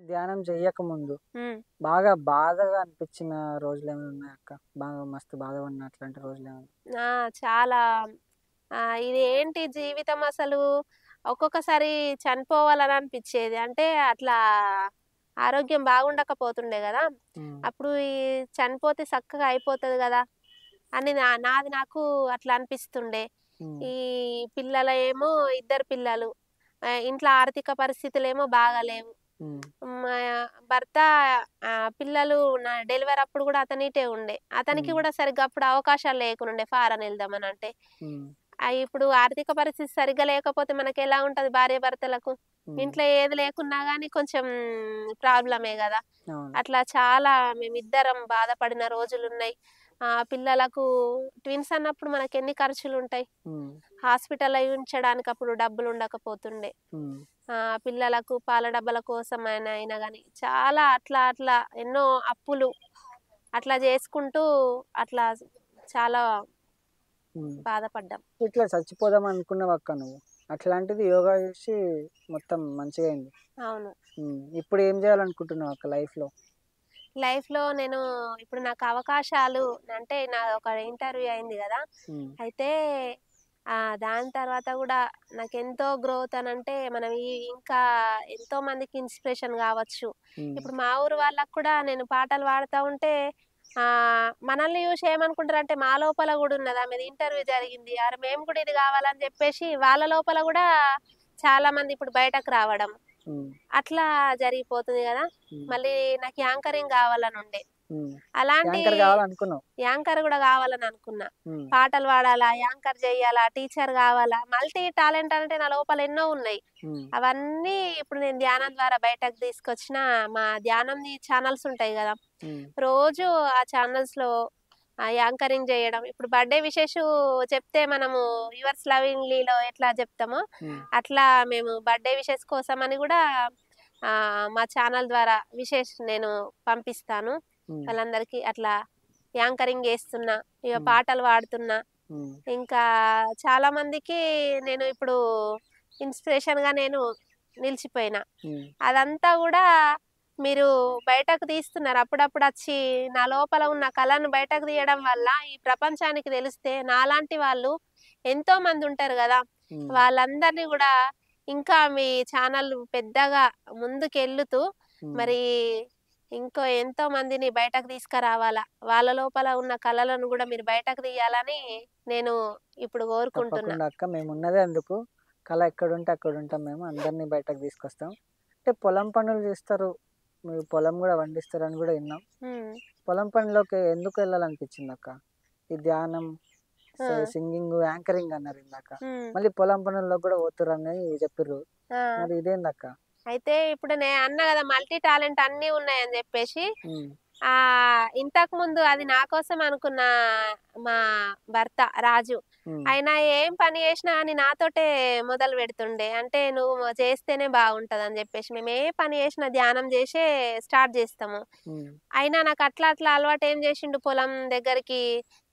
ధ్యానం చెయ్యకముందు హ్మ్. బాగా బాధగా అనిపించిన రోజులేమైనా ఉన్నాయా అక్క? బాగా మస్తు బాధగా ఉన్న అట్లాంటి రోజులేమైనా? ఆ! చాలా ఇదేంటి జీవితం అసలు ఒక్కొక్కసారి చనిపోవాలని అనిపిచ్చేది. అంటే అట్లా ఆరోగ్యం బాగుండకపోతుండే గదా! హ్మ్. అప్పుడు చనిపోతే సక్కగా అయిపోతది గదా! అని నాది నాకు అట్లా అనిపిస్తుండే. హ్మ్. ఈ పిల్లలేమో ఇద్దరు పిల్లలు. ఇంట్లో ఆర్థిక పరిస్థితులేమో బాగాలేవు. హ్మ్. మా భర్త పిల్లలు డెలివరీ అప్పుడు గూడా అతనిటే ఉండే. అతనికి హ్మ్. గూడా సరిగ్గా అప్పుడు అవకాశాలు లేకుండే ఫారెన్ ఎళ్దామనంటే. హ్మ్. ఇప్పుడు ఆర్థిక పరిస్థితి సరిగ్గా లేకపోతే మనకెలా ఉంటది భార్యాభర్తలకు? హ్మ్. ఇంట్లో ఏది లేకున్నా గానీ కొంచెం ప్రాబ్లమే గదా! అవును. అట్లా చాలా మేమిద్దరం బాధపడిన రోజులున్నయి. పిల్లలకు ట్విన్స్ అన్నప్పుడు మనకెన్ని ఖర్చులుంటయి. హ్మ్. హాస్పిటల్‌లో ఉంచడానికి అప్పుడు డబ్బులుండకపోతుండే. హ్మ్. పిల్లలకు పాల డబ్బాల కోసమైనా అయినా గాని, చాలా అట్లా అట్లా ఎన్నో అప్పులు అట్లా జేసుకుంటూ అట్లా చాలా హ్మ్. బాధపడ్డాం. ఇట్లా చచ్చిపోదాం అనుకున్నావక్క నువ్వు. అట్లాంటిది యోగా చేసి మొత్తం మంచిగయింది. అవును. హ్మ్. ఇప్పుడు ఏం చేయాలనుకుంటున్నావు అక్క లైఫ్‌లో? లైఫ్‌లో నేను ఇప్పుడు నాకు అవకాశాలు అంటే ఒక ఇంటర్వ్యూ అయింది గదా! హ్మ్. అయితే దాని తర్వాత గూడా నాకెంతో గ్రోత్ అనంటే మనం ఇంకా ఎంతో మందికి ఇన్‌స్పిరేషన్ గావచ్చు. హ్మ్. ఇప్పుడు మా ఊరు వాళ్ళకి కూడా నేను పాటలు పాడుతా ఉంటే మనల్ని చూసి ఏమనుకుంటారంటే మా లోపల గూడా ఉన్నది. ఆమెది ఇంటర్వ్యూ జరిగింది. అరె! మేము కూడా ఇది గావాలని జెప్పేసి వాళ్ళ లోపల గూడా చాలా మంది ఇప్పుడు బయటకు రావడం. హ్మ్. అట్లా జరిగిపోతది గదా! హ్మ్. మళ్ళీ నాకు యాంకరింగ్ గావాలనుండే. హ్మ్. అలాంటి యాంకర్ కావాలనుకున్నావు. యాంకర్ గూడా గావాలని అనుకున్నా. హ్మ్. పాటలు పాడాలా, యాంకర్ జెయ్యాలా, టీచర్ గావాలా, మల్టీ టాలెంట్ అంటే నా లోపల ఎన్నో ఉన్నాయి. హ్మ్. అవన్నీ ఇప్పుడు నేను ధ్యానం ద్వారా బయటకు తీసుకొచ్చిన మా ధ్యానంది ఛానెల్స్ ఉంటాయి గదా! హ్మ్. రోజు ఆ ఛానెల్స్‌లో యాంకరింగ్ జేయడం. ఇప్పుడు బర్త్‌డే విషెస్ చెప్తే మనము యువర్స్ లవింగ్లీలో ఎట్లా జెప్తామో, హ్మ్. అట్లా మేము బర్త్‌డే విషెస్ కోసమని గూడా మా ఛానెల్ ద్వారా నేను పంపిస్తాను. హ్మ్. వాళ్ళందరికీ అట్లా యాంకరింగ్ జేస్తున్నా. ఇగ హ్మ్. పాటలు పాడుతున్నా. హ్మ్. ఇంకా చాలా మందికి నేను ఇప్పుడు ఇన్‌స్పిరేషన్‌గా నేను నిలిచిపోయినా. హ్మ్. అదంతా గూడా మీరు బయటకు తీస్తున్నారు. అప్పుడప్పుడొచ్చి నా లోపల ఉన్న కళను బయటకు తీయడం వల్ల ఈ ప్రపంచానికి తెలిస్తే నాలాంటి వాళ్ళు ఎంతో మందుంటారు గదా! హ్మ్. వాళ్ళందరిని గూడా ఇంకా మీ ఛానల్ పెద్దగా ముందుకెళ్ళుతూ హ్మ్. మరి ఇంకో ఎంతో మందిని బయటకు తీసుకురావాలా. వాళ్ళ లోపల ఉన్న కళలను గూడా మీరు బయటకు తీయాలని నేను ఇప్పుడు కోరుకుంటున్నా. తప్పకుండా అక్క. మేమున్నదే అందుకు. కళ ఎక్కడుంటే అక్కడుంటాం మేము. అందరిని బయటకు తీసుకొస్తాం. అంటే పొలం పనులు చేస్తారు. మీరు పొలం గూడా పండిస్తారని గూడా ఇన్నాం. హ్మ్. పొలం పనిలోకి ఎందుకు వెళ్ళాలనిపించిందక్క? ఈ ధ్యానం, ఆ! సింగింగు, యాంకరింగ్ అన్నారు ఇందాక. హ్మ్. మళ్ళీ పొలం పనుల్లోకి గూడా పోతుర్రని చెప్పిర్రు. ఆ! మరి ఇదేందక్క? అయితే ఇప్పుడు అన్నా గదా! మల్టీ టాలెంట్ అన్నీ ఉన్నాయని జెప్పేసి. హ్మ్. ఇంతకుముందు అది నా కోసం అనుకున్న మా భర్త రాజు. హ్మ్. ఆయన ఏం పని జేసినా గాని నాతోటే మొదలు పెడుతుండే. అంటే "నువ్వు చేస్తేనే బాగుంటదని" జెప్పేసి. మేము ఏ పని జేసినా ధ్యానం జేసే స్టార్ట్ జేస్తాము. హ్మ్. అయినా నాకు అట్లా అట్లా అలవాటు ఏం జేసిండు పొలం దగ్గరికి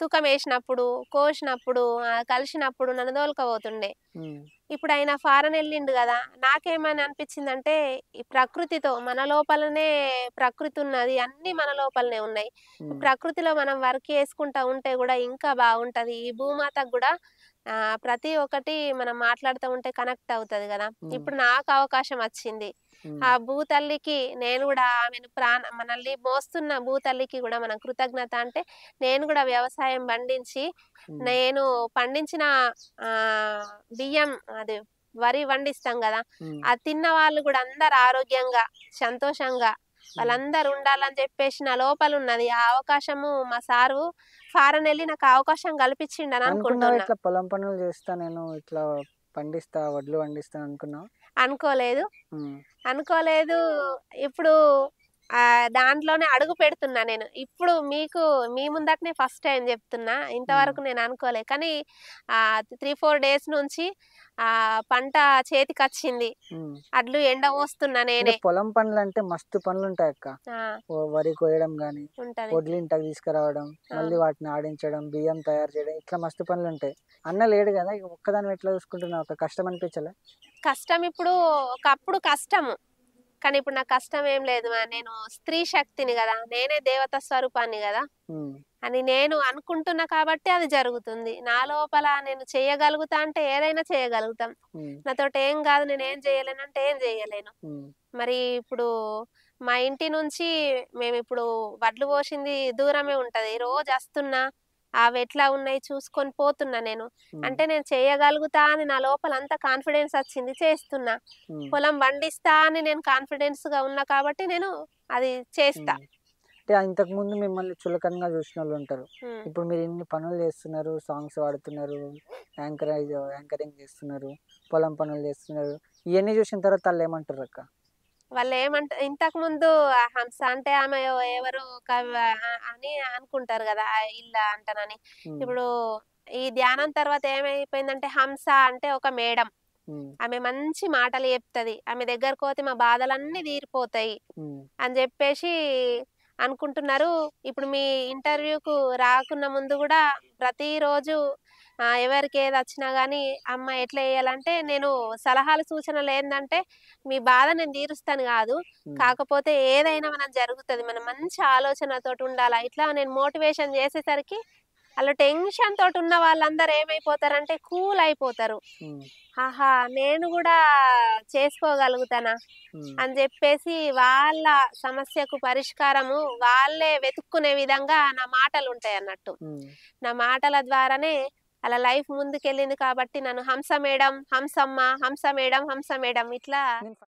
తూకమేసినప్పుడు, కోసినప్పుడు, కలిసినప్పుడు నన్ను తోలుకపోతుండే. హ్మ్. ఇప్పుడు ఆయన ఫారెన్ ఎళ్ళిండు గదా! నాకేమని అనిపించిందంటే, ఈ ప్రకృతితో మన లోపలనే ప్రకృతి ఉన్నది. అన్నీ మన లోపలనే ఉన్నాయి. ఈ హ్మ్. ప్రకృతిలో మనం వర్క్ చేసుకుంటా ఉంటే గూడా ఇంకా బాగుంటది. ఈ భూమాతకు గూడా ప్రతి ఒక్కటి మనం మాట్లాడుతూ ఉంటే కనెక్ట్ అవుతది గదా! హ్మ్. ఇప్పుడు నాకు అవకాశం వచ్చింది. హ్మ్. ఆ భూతల్లికి నేను గూడా ఆమెను మనల్ని మోస్తున్న భూతల్లికి గూడా మనం కృతజ్ఞత అంటే, నేను గూడా వ్యవసాయం పండించి, హ్మ్. నేను పండించిన ఆహ్, బియ్యం అది వరి పండిస్తాం గదా! హ్మ్. అది తిన్న వాళ్ళు గూడా అందరూ ఆరోగ్యంగా, సంతోషంగా హ్మ్. వాళ్ళందరూ ఉండాలని జెప్పేసి నా లోపలున్నది. ఆ అవకాశము మా సారు ఫారెన్ ఎళ్లి నాకు ఆ అవకాశం కల్పించిండని అనుకున్నావా అనుకుంటున్నా. ఇట్లా పొలం పనులు చేస్తా నేను, ఇట్లా పండిస్తా, వడ్లు పండిస్తా అనుకున్నావా? అనుకోలేదు. హ్మ్. అనుకోలేదు. ఇప్పుడు దాంట్లోనే అడుగు పెడుతున్నా నేను. ఇప్పుడు మీ ముందటనే ఫస్ట్ టైమ్ జెప్తున్నా. హ్మ్. ఇంతవరకు నేను అనుకోలే. కానీ 3, 4 డేస్ నుంచి పంట చేతికచ్చింది. హ్మ్. అడ్లు ఎండబోస్తున్నా అంటే నేనే. పొలం పనులంటే మస్తు పనులుంటాయక్క. ఆ! వరి కోయడం గానీ, ఉంటది. వడ్లు ఇంట్లోకి తీసుకురావడం, మళ్ళీ అవును. వాటిని ఆడించడం, బియ్యం తయారు చేయడం, ఇట్లా మస్తు పనులుంటాయి. అన్న లేడు గదా! ఇక ఒక్కదానివి ఎట్లా చూసుకుంటున్నావు అక్క? కష్టం అనిపించలే? కష్టం ఇప్పుడు ఒకప్పుడు కష్టము. కానీ ఇప్పుడు నాకు కష్టం ఏం లేదు నేను స్త్రీ శక్తిని కదా, నేనే దేవత స్వరూపాన్ని కదా ఉమ్, అని నేను అనుకుంటున్నా కాబట్టి అది జరుగుతుంది. నా లోపల నేను చేయగలుగుతా అంటే ఏదైనా చేయగలుగుతాం. ఉమ్, నాతోటి ఏం కాదు, నేను ఏం చేయలేనంటే ఏం చేయలేను. ఉమ్, మరి ఇప్పుడు మా ఇంటి నుంచి మేమిప్పుడు వడ్లు పోసింది దూరమే ఉంటది. రోజు వస్తున్నా, అవి ఎట్లా ఉన్నాయి చూసుకొని పోతున్నా నేను. ఉమ్, అంటే నేను చేయగలుగుతా అని నా లోపల అంత కాన్ఫిడెన్స్ వచ్చింది, చేస్తున్నా. ఉమ్, పొలం పండిస్తా అని నేను కాన్ఫిడెన్స్‌గా ఉన్నా కాబట్టి నేను అది చేస్తా. ఉమ్. అంటే ఇంతకుముందు మిమ్మల్ని చులకనగా చూసినోళ్ళుంటారు. హ్మ్. ఇప్పుడు మీరు ఇన్ని పనులు చేస్తున్నారు, సాంగ్స్ పాడుతున్నారు, యాంకరింగ్ చేస్తున్నారు, పొలం పనులు చేస్తున్నారు. ఇయన్నీ చూసిన తర్వాత ఆళ్ళేమంటారక్క? ఇంతకుముందు హంస అంటే ఆమె ఎవరో అని అనుకుంటారు గదా! ఈళ్ళ అంటనని. హ్మ్. ఇప్పుడు ఈ ధ్యానం తర్వాత ఏమైపోయిందంటే హంస అంటే ఒక మేడం. హ్మ్. ఆమె మంచి మాటలు చెప్తది. ఆమె దగ్గరకు పోతే మా బాధలన్నీ తీరిపోతాయి హ్మ్. అని జెప్పేసి అనుకుంటున్నారు. ఇప్పుడు మీ ఇంటర్వ్యూకు రాకున్న ముందు గూడా ప్రతిరోజు ఎవరికి ఏదొచ్చినా గానీ, "అమ్మ ఎట్లా చేయాలంటే" నేను సలహాలు, సూచనలు ఏందంటే, మీ బాధ నేను తీరుస్తాను గాదు. హ్మ్. కాకపోతే ఏదైనా మనం జరుగుతది. మనం మంచి ఆలోచనతోటి ఉండాలా. ఇట్లా నేను మోటివేషన్ చేసేసరికి ఆళ్ళు టెన్షన్ తోటున్న వాళ్ళందరూ ఏమైపోతారంటే కూల్ అయిపోతారు. హ్మ్. ఆహా! నేను గూడా చేసుకోగలుగుతానా హ్మ్. అని జెప్పేసి వాళ్ళ సమస్యకు పరిష్కారము వాళ్ళే వెతుక్కునే విధంగా నా మాటలుంటాయన్నట్టు. హ్మ్. నా మాటల ద్వారానే అలా లైఫ్ ముందుకెళ్ళింది కాబట్టి నన్ను హంస మేడం, హంసమ్మ, హంస మేడం, హంస మేడం ఇట్లా నేను